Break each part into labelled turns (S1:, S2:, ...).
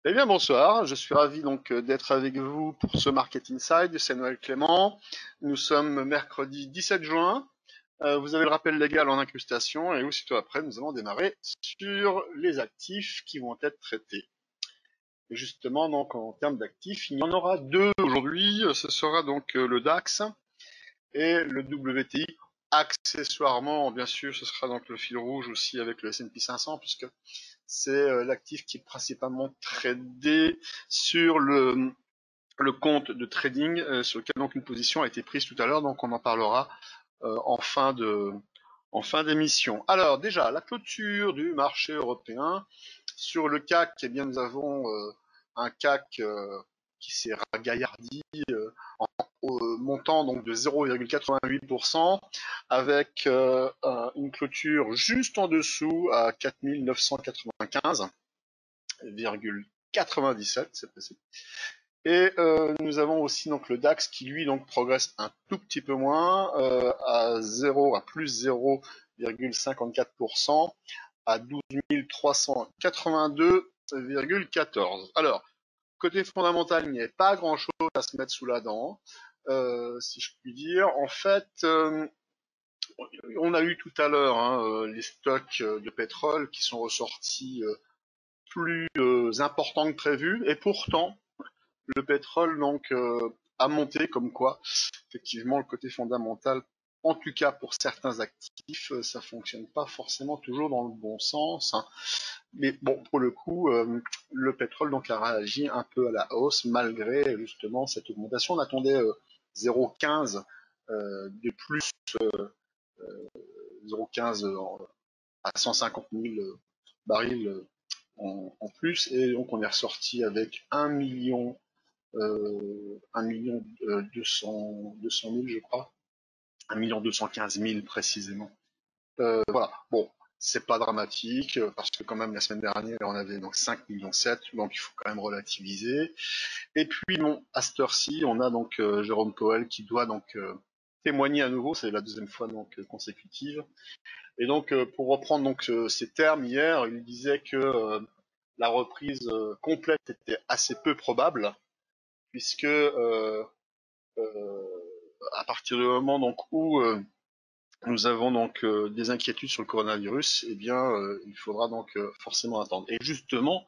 S1: Eh bien, bonsoir. Je suis ravi donc d'être avec vous pour ce Market Inside. C'est Noël Clément. Nous sommes mercredi 17 juin. Vous avez le rappel légal en incrustation et aussitôt après, nous allons démarrer sur les actifs qui vont être traités. Et justement, donc en termes d'actifs, il y en aura deux aujourd'hui. Ce sera donc le DAX et le WTI. Accessoirement, bien sûr, ce sera donc le fil rouge aussi avec le S&P 500 puisque c'est l'actif qui est principalement tradé sur le compte de trading sur lequel donc une position a été prise tout à l'heure, donc on en parlera en en fin d'émission. Alors déjà, la clôture du marché européen. Sur le CAC, eh bien, nous avons un CAC qui s'est ragaillardi au montant donc de 0,88% avec une clôture juste en dessous à 4995,97, c'est précis. Et nous avons aussi donc le DAX qui lui donc progresse un tout petit peu moins à plus 0,54% à 12 382,14. Alors, côté fondamental, il n'y avait pas grand-chose à se mettre sous la dent, si je puis dire. En fait, on a eu tout à l'heure les stocks de pétrole qui sont ressortis plus importants que prévu, et pourtant, le pétrole donc a monté, comme quoi effectivement le côté fondamental, en tout cas pour certains actifs, ça fonctionne pas forcément toujours dans le bon sens, hein. Mais bon, pour le coup, le pétrole donc a réagi un peu à la hausse malgré justement cette augmentation. On attendait 0,15 de plus, 0,15 à 150 000 barils en plus, et donc on est ressorti avec 1 000 je crois, 1 215 000 précisément. Voilà, bon, c'est pas dramatique, parce que quand même la semaine dernière on avait donc 5 millions 7, donc il faut quand même relativiser. Et puis bon, à cette heure-ci, on a donc Jérôme Powell qui doit donc témoigner à nouveau, c'est la deuxième fois donc consécutive. Et donc pour reprendre donc ces termes, hier, il disait que la reprise complète était assez peu probable, puisque à partir du moment donc où nous avons donc des inquiétudes sur le coronavirus, eh bien, il faudra donc forcément attendre. Et justement,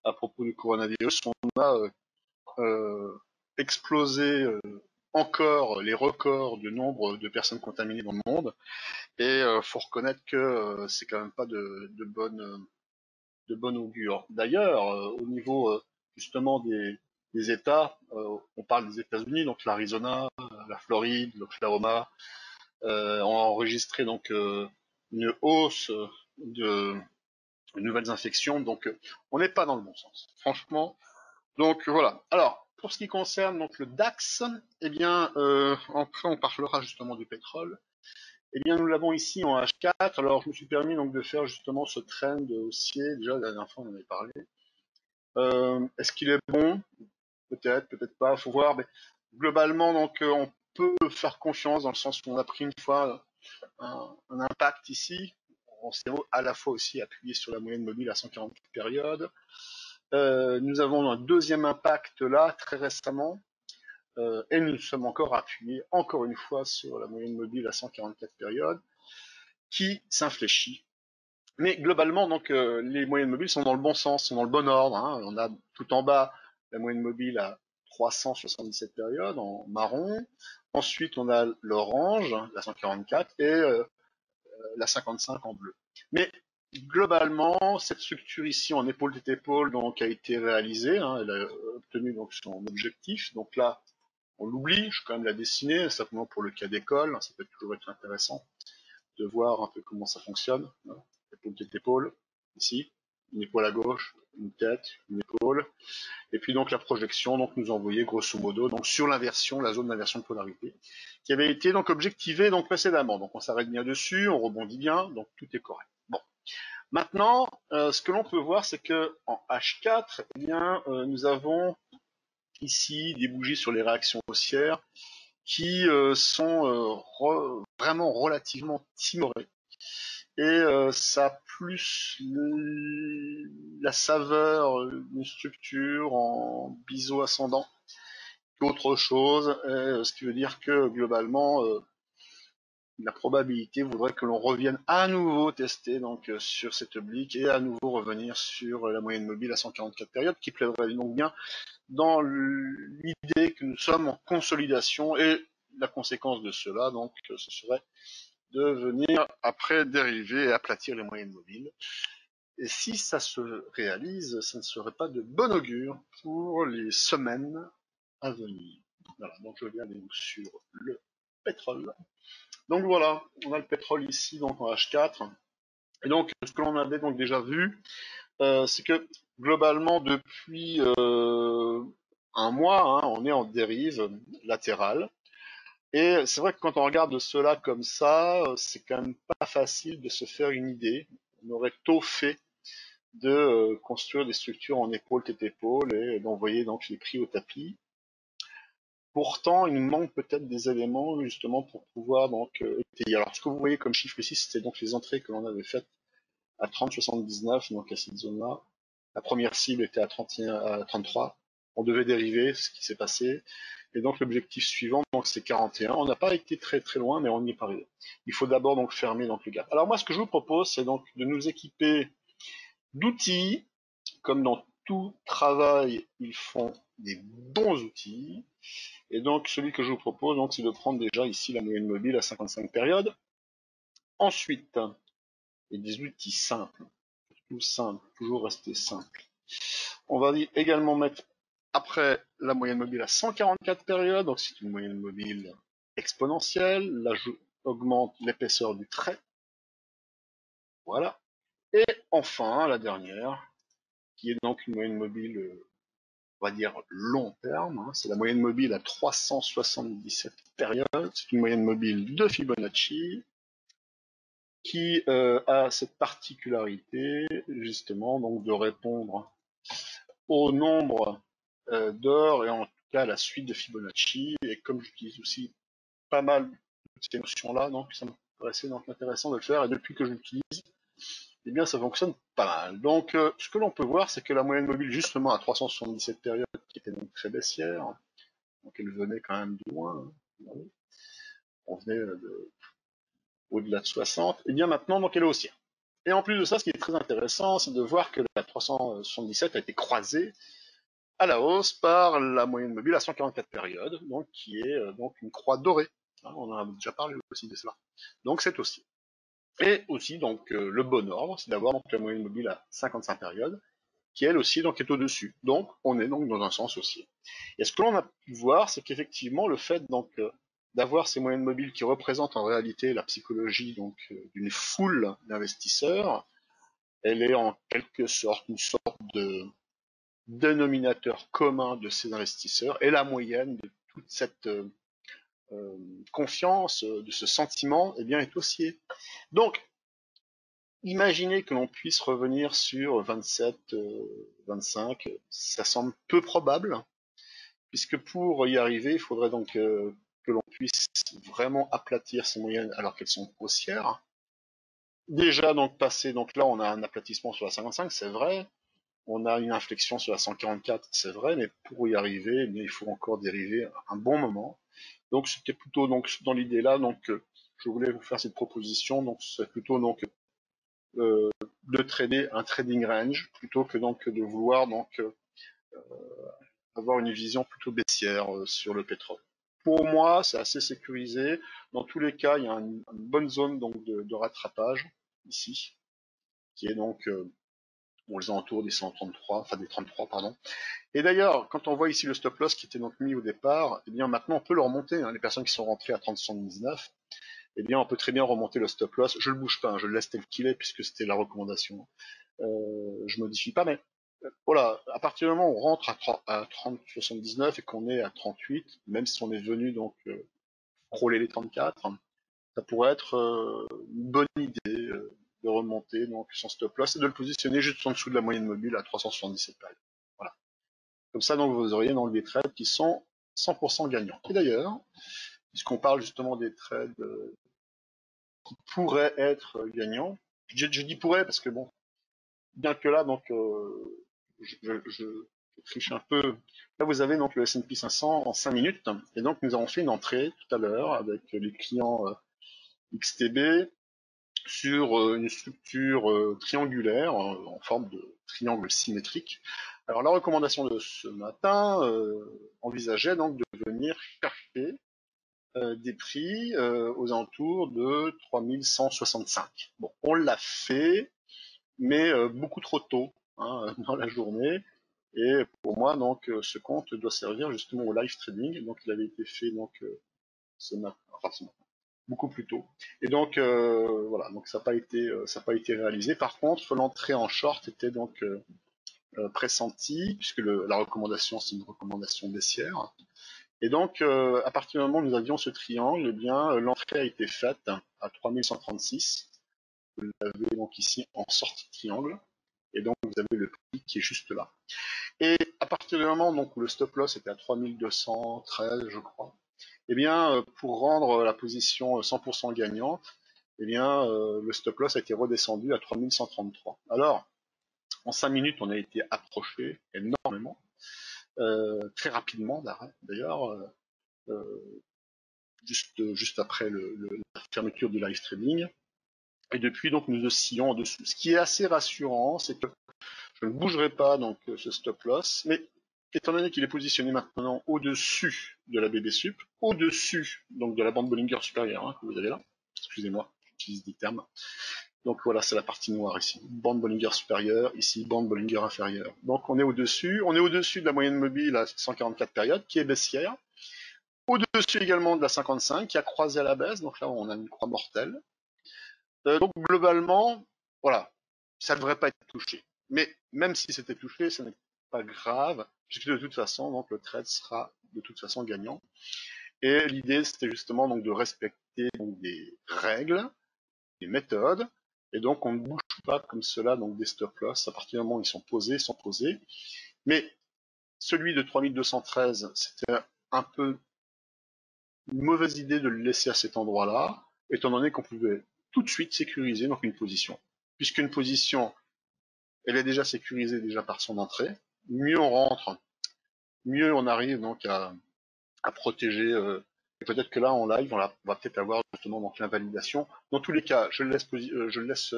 S1: à propos du coronavirus, on a explosé encore les records du nombre de personnes contaminées dans le monde. Et faut reconnaître que c'est quand même pas de bonne augure. D'ailleurs, au niveau justement des États, on parle des États-Unis, donc l'Arizona, la Floride, l'Oklahoma, ont enregistré donc une hausse de nouvelles infections, donc on n'est pas dans le bon sens, franchement. Donc voilà. Alors pour ce qui concerne donc le DAX, eh bien après on parlera justement du pétrole. Eh bien nous l'avons ici en H4. Alors je me suis permis donc de faire justement ce trend haussier. Déjà la dernière fois on en avait parlé. Est-ce qu'il est bon? Peut-être, peut-être pas. Faut voir. Mais globalement donc on peut faire confiance dans le sens où on a pris une fois un impact ici. On s'est à la fois aussi appuyé sur la moyenne mobile à 140 périodes. Nous avons un deuxième impact là, très récemment, et nous sommes encore appuyés, encore une fois, sur la moyenne mobile à 144 périodes, qui s'infléchit. Mais globalement, donc, les moyennes mobiles sont dans le bon sens, sont dans le bon ordre, hein. On a tout en bas la moyenne mobile à 377 périodes en marron. Ensuite, on a l'orange, la 144, et la 55 en bleu. Mais globalement, cette structure ici en épaule tête épaule donc a été réalisée, hein, elle a obtenu donc son objectif. Donc là, on l'oublie, je vais quand même la dessiner, simplement pour le cas d'école, ça peut toujours être intéressant de voir un peu comment ça fonctionne. Hein. Épaule tête épaule, ici, une épaule à gauche, une tête, une épaule, et puis donc la projection, donc nous envoyait grosso modo donc sur l'inversion, la zone d'inversion de polarité, qui avait été donc objectivée donc précédemment. Donc on s'arrête bien dessus, on rebondit bien, donc tout est correct. Bon, maintenant, ce que l'on peut voir, c'est que en H4, eh bien, nous avons ici des bougies sur les réactions haussières qui sont vraiment relativement timorées. et ça a plus la saveur d'une structure en biseau ascendant qu'autre chose, ce qui veut dire que globalement la probabilité voudrait que l'on revienne à nouveau tester donc sur cette oblique et à nouveau revenir sur la moyenne mobile à 144 périodes, qui plaiderait donc bien dans l'idée que nous sommes en consolidation, et la conséquence de cela donc ce serait de venir après dériver et aplatir les moyennes mobiles. Et si ça se réalise, ça ne serait pas de bon augure pour les semaines à venir. Voilà, donc je viens donc sur le pétrole. Donc voilà, on a le pétrole ici donc en H4. Et donc ce que l'on avait donc déjà vu, c'est que globalement depuis un mois, hein, on est en dérive latérale. Et c'est vrai que quand on regarde cela comme ça, c'est quand même pas facile de se faire une idée. On aurait tôt fait de construire des structures en épaule tête épaule et d'envoyer donc les prix au tapis. Pourtant, il nous manque peut-être des éléments justement pour pouvoir donc étayer. Alors, ce que vous voyez comme chiffre ici, c'était donc les entrées que l'on avait faites à 30,79, donc à cette zone-là. La première cible était à 31, à 33. On devait dériver, ce qui s'est passé. Et donc l'objectif suivant, donc c'est 41. On n'a pas été très très loin, mais on n'y est pas arrivé. Il faut d'abord donc fermer donc le gap. Alors moi, ce que je vous propose, c'est donc de nous équiper d'outils. Comme dans tout travail, ils font des bons outils. Et donc, celui que je vous propose, donc, c'est de prendre déjà ici la moyenne mobile à 55 périodes. Ensuite, et des outils simples, tout simple, toujours rester simple. On va également mettre après la moyenne mobile à 144 périodes, donc c'est une moyenne mobile exponentielle. Là, je augmente l'épaisseur du trait. Voilà. Et enfin, la dernière, qui est donc une moyenne mobile, on va dire long terme, hein, c'est la moyenne mobile à 377 périodes. C'est une moyenne mobile de Fibonacci qui a cette particularité justement donc de répondre au nombre d'or et en tout cas à la suite de Fibonacci. Et comme j'utilise aussi pas mal ces notions-là, donc ça me paraissait donc intéressant de le faire. Et depuis que je l'utilise, eh bien ça fonctionne pas mal. Donc ce que l'on peut voir, c'est que la moyenne mobile justement à 377 périodes, qui était donc très baissière, donc elle venait quand même de loin, hein, on venait au-delà de 60, et bien maintenant donc elle est haussière. Et en plus de ça, ce qui est très intéressant, c'est de voir que la 377 a été croisée à la hausse par la moyenne mobile à 144 périodes, donc qui est donc une croix dorée. Hein, on en a déjà parlé aussi de cela. Donc c'est aussi. Et aussi donc le bon ordre, c'est d'avoir donc la moyenne mobile à 55 périodes, qui elle aussi donc est au-dessus. Donc on est donc dans un sens haussier. Et ce que l'on a pu voir, c'est qu'effectivement le fait donc d'avoir ces moyennes mobiles qui représentent en réalité la psychologie donc d'une foule d'investisseurs, elle est en quelque sorte une sorte de dénominateur commun de ces investisseurs et la moyenne de toute cette confiance, de ce sentiment, eh bien est haussier. Donc imaginez que l'on puisse revenir sur 27, 25, ça semble peu probable, puisque pour y arriver, il faudrait donc que l'on puisse vraiment aplatir ces moyennes alors qu'elles sont haussières. Déjà donc passer, donc là on a un aplatissement sur la 55, c'est vrai, on a une inflexion sur la 144, c'est vrai, mais pour y arriver, eh bien, il faut encore dériver un bon moment. Donc c'était plutôt donc dans l'idée là, donc je voulais vous faire cette proposition, donc c'est plutôt donc de trader un trading range plutôt que donc de vouloir donc avoir une vision plutôt baissière sur le pétrole. Pour moi, c'est assez sécurisé. Dans tous les cas, il y a une bonne zone donc de rattrapage ici, qui est donc les alentours des 133, enfin des 33 pardon. Et d'ailleurs, quand on voit ici le stop loss qui était donc mis au départ, eh bien maintenant on peut le remonter. Hein. Les personnes qui sont rentrées à 30,79, eh bien on peut très bien remonter le stop loss. Je le bouge pas, hein, je le laisse tel qu'il est puisque c'était la recommandation. Je modifie pas, mais voilà, à partir du moment où on rentre à 30,79 et qu'on est à 38, même si on est venu donc frôler les 34, ça pourrait être une bonne idée de remonter donc son stop loss et de le positionner juste en dessous de la moyenne mobile à 377 périodes. Voilà. Comme ça, donc vous auriez donc des trades qui sont 100% gagnants. Et d'ailleurs, puisqu'on parle justement des trades qui pourraient être gagnants, je dis pourrait parce que bon, bien que là, donc, je triche un peu. Là, vous avez donc le S&P 500 en 5 minutes. Et donc, nous avons fait une entrée tout à l'heure avec les clients XTB sur une structure triangulaire en forme de triangle symétrique. Alors, la recommandation de ce matin envisageait donc de venir chercher des prix aux alentours de 3165. Bon, on l'a fait, mais beaucoup trop tôt dans la journée. Et pour moi, donc, ce compte doit servir justement au live trading. Donc, il avait été fait donc ce matin, enfin ce matin, beaucoup plus tôt. Et donc, voilà, donc ça n'a pas été réalisé. Par contre, l'entrée en short était donc pressentie, puisque la recommandation, c'est une recommandation baissière. Et donc, à partir du moment où nous avions ce triangle, eh bien, l'entrée a été faite à 3136. Vous l'avez donc ici en sortie de triangle. Et donc, vous avez le prix qui est juste là. Et à partir du moment donc, où le stop loss était à 3213, je crois, eh bien, pour rendre la position 100% gagnante, eh bien, le stop loss a été redescendu à 3133. Alors, en 5 minutes, on a été approché énormément, très rapidement d'ailleurs, juste après la fermeture du live trading. Et depuis, donc, nous oscillons en dessous. Ce qui est assez rassurant, c'est que je ne bougerai pas donc ce stop loss, mais étant donné qu'il est positionné maintenant au-dessus de la BB sup, au-dessus donc de la bande Bollinger supérieure que vous avez là, excusez-moi, j'utilise des termes. Donc voilà, c'est la partie noire ici, bande Bollinger supérieure, ici bande Bollinger inférieure. Donc on est au-dessus de la moyenne mobile à 144 périodes qui est baissière, au-dessus également de la 55 qui a croisé à la baisse, donc là on a une croix mortelle. Donc globalement, voilà, ça ne devrait pas être touché. Mais même si c'était touché, ce n'est pas grave, puisque de toute façon, donc le trade sera de toute façon gagnant. Et l'idée, c'était justement donc de respecter donc, des règles, des méthodes, et donc on ne bouge pas comme cela donc des stop loss. À partir du moment où ils sont posés, ils sont posés. Mais celui de 3213, c'était un peu une mauvaise idée de le laisser à cet endroit-là, étant donné qu'on pouvait tout de suite sécuriser donc une position. Puisqu'une position, elle est déjà sécurisée déjà par son entrée, mieux on rentre, mieux on arrive donc à protéger. Et peut-être que là en live, on va peut-être avoir justement donc l'invalidation. Dans tous les cas, je le laisse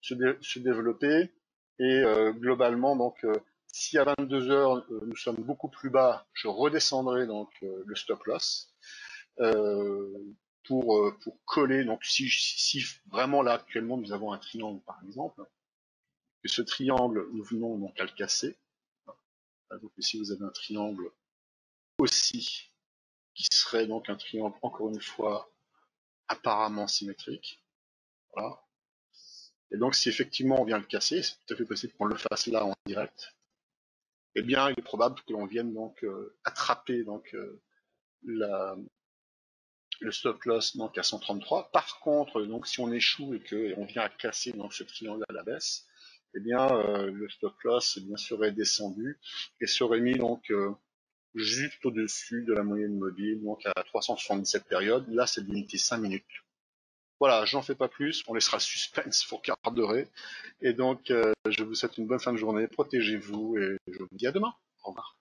S1: se développer et globalement donc si à 22 heures nous sommes beaucoup plus bas, je redescendrai donc le stop loss pour coller. Donc si vraiment là actuellement nous avons un triangle par exemple, que ce triangle nous venons donc à le casser. Donc ici vous avez un triangle aussi qui serait donc un triangle encore une fois apparemment symétrique. Voilà. Et donc si effectivement on vient le casser, c'est tout à fait possible qu'on le fasse là en direct. Eh bien, il est probable que l'on vienne donc attraper donc la, le stop loss donc à 133. Par contre, donc si on échoue et que on vient à casser donc ce triangle à la baisse, eh bien le stop loss eh bien serait descendu et serait mis donc juste au-dessus de la moyenne mobile, donc à 377 périodes. Là, c'est limité 5 minutes. Voilà, j'en fais pas plus, on laissera suspense pour garderer. Et donc, je vous souhaite une bonne fin de journée, protégez-vous et je vous dis à demain. Au revoir.